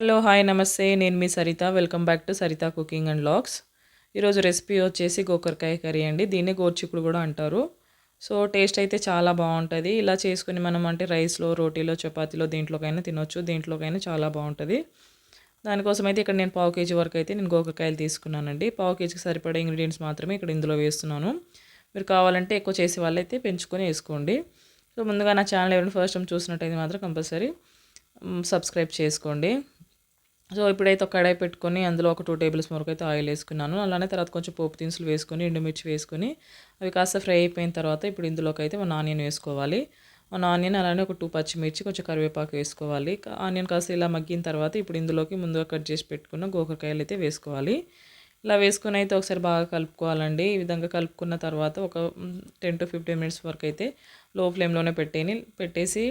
Hello hi నమస్తే నేను మీ Saritha welcome back to Saritha cooking and vlogs. ఈరోజు రెసిపీ వచ్చేసి గోకరకాయ కర్రీ అండి. దీన్ని గోరుచిక్కుడు కూడా అంటారు. సో టేస్ట్ అయితే చాలా బాగుంటుంది. ఇలా చేసుకుని మనం అంటే రైస్లో, రోటీలో, చపాతీలో దేంట్లోకైనా తినొచ్చు. దేంట్లోకైనా చాలా బాగుంటుంది. దానికోసం అయితే ఇక్కడ నేను పావు కేజీ వరకు అయితే నేను గోకరకాయలు తీసుకున్నానండి. పావు కేజీకి సరిపడే ఇంగ్రీడియంట్స్ మాత్రమే ఇక్కడ ఇందులో వేస్తున్నాను. మీరు కావాలంటే ఎక్కువ చేసే వాళ్ళైతే పెంచుకొని వేసుకోండి. సో ముందుగా నా ఛానల్ ఎవరైనా ఫస్ట్ టైం చూసినట్టయితే మాత్రం కంపల్సరీ సబ్స్క్రైబ్ చేసుకోండి. సో ఇప్పుడైతే ఒక కడాయి పెట్టుకొని అందులో ఒక 2 టేబుల్ స్పూన్ వరకు అయితే ఆయిల్ వేసుకున్నాను. అలానే తర్వాత కొంచెం పోపు దినుసులు వేసుకొని, ఎండుమిర్చి వేసుకొని అవి కాస్త ఫ్రై అయిపోయిన తర్వాత ఇప్పుడు ఇందులోకి అయితే 1 ఆనియన్ వేసుకోవాలి. 1 ఆనియన్ అలానే ఒక 2 పచ్చిమిర్చి, కొంచెం కరివేపాకు వేసుకోవాలి. ఆనియన్ కాస్త ఇలా మగ్గిన తర్వాత ఇప్పుడు ఇందులోకి ముందుగా కట్ చేసి పెట్టుకున్న గోకరకాయలు అయితే వేసుకోవాలి. ఇలా వేసుకొని అయితే ఒకసారి బాగా కలుపుకోవాలండి. ఈ విధంగా కలుపుకున్న తర్వాత ఒక 10 to 15 మినిట్స్ వరకు అయితే లో ఫ్లేమ్లోనే పెట్టేసి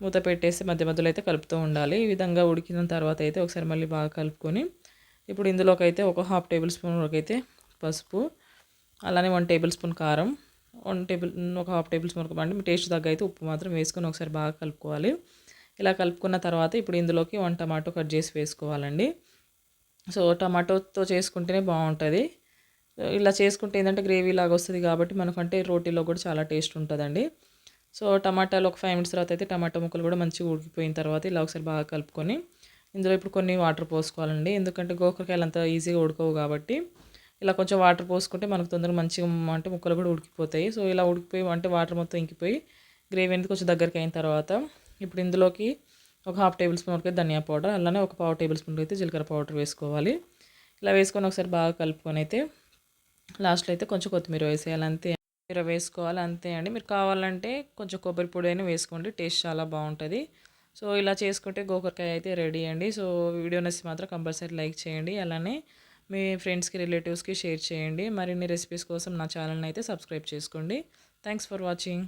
మూత పెట్టేసి మధ్య మధ్యలో అయితే కలుపుతూ ఉండాలి. ఈ విధంగా ఉడికిన తర్వాత అయితే ఒకసారి మళ్ళీ బాగా కలుపుకొని ఇప్పుడు ఇందులోకి అయితే ఒక 1/2 టేబుల్ స్పూన్ వరకు అయితే పసుపు, అలానే 1 టేబుల్ స్పూన్ కారం, ఒక 1/2 టేబుల్ స్పూన్ వరకు అంటే మీ టేస్ట్ తగ్గ అయితే ఉప్పు మాత్రం వేసుకొని ఒకసారి బాగా కలుపుకోవాలి. ఇలా కలుపుకున్న తర్వాత ఇప్పుడు ఇందులోకి 1 టమాటో కట్ చేసి వేసుకోవాలండి. సో టమాటోతో చేసుకుంటేనే బాగుంటుంది. ఇలా చేసుకుంటే ఏంటంటే గ్రేవీ లాగా వస్తుంది కాబట్టి మనకంటే రోటీలో కూడా చాలా టేస్ట్ ఉంటుందండి. సో టమాటాలు ఒక 5 మినిట్స్ తర్వాత అయితే టమాటా ముక్కలు కూడా మంచిగా ఉడికిపోయిన తర్వాత ఇలా ఒకసారి బాగా కలుపుకొని ఇందులో ఇప్పుడు కొన్ని వాటర్ పోసుకోవాలండి. ఎందుకంటే గోకరకాయలు అంత ఈజీగా ఉడకవు కాబట్టి ఇలా కొంచెం వాటర్ పోసుకుంటే మనకు తొందరగా మంచిగా అంటే ముక్కలు కూడా ఉడికిపోతాయి. సో ఇలా ఉడికిపోయి అంటే వాటర్ మొత్తం ఇంకిపోయి గ్రేవీ అనేది కొంచెం దగ్గరికి అయిన తర్వాత ఇప్పుడు ఇందులోకి ఒక 1/2 టేబుల్ స్పూన్ వరకు ధనియా పౌడర్, అలానే ఒక 1/4 టేబుల్ స్పూన్ అయితే జీలకర్ర పౌడర్ వేసుకోవాలి. ఇలా వేసుకొని ఒకసారి బాగా కలుపుకొని అయితే లాస్ట్లో అయితే కొంచెం కొత్తిమీర వేసేయాలి అంతే. కొత్తిమీర వేసుకోవాలి అంతే అండి. మీరు కావాలంటే కొంచెం కొబ్బరి పొడి అయినా వేసుకోండి, టేస్ట్ చాలా బాగుంటుంది. సో ఇలా చేసుకుంటే గోకరకాయ అయితే రెడీ అండి. సో వీడియో నచ్చి మాత్రం కంపల్సరీ లైక్ చేయండి. అలానే మీ ఫ్రెండ్స్కి, రిలేటివ్స్కి షేర్ చేయండి. మరిన్ని రెసిపీస్ కోసం నా ఛానల్ని అయితే సబ్స్క్రైబ్ చేసుకోండి. Thanks for watching.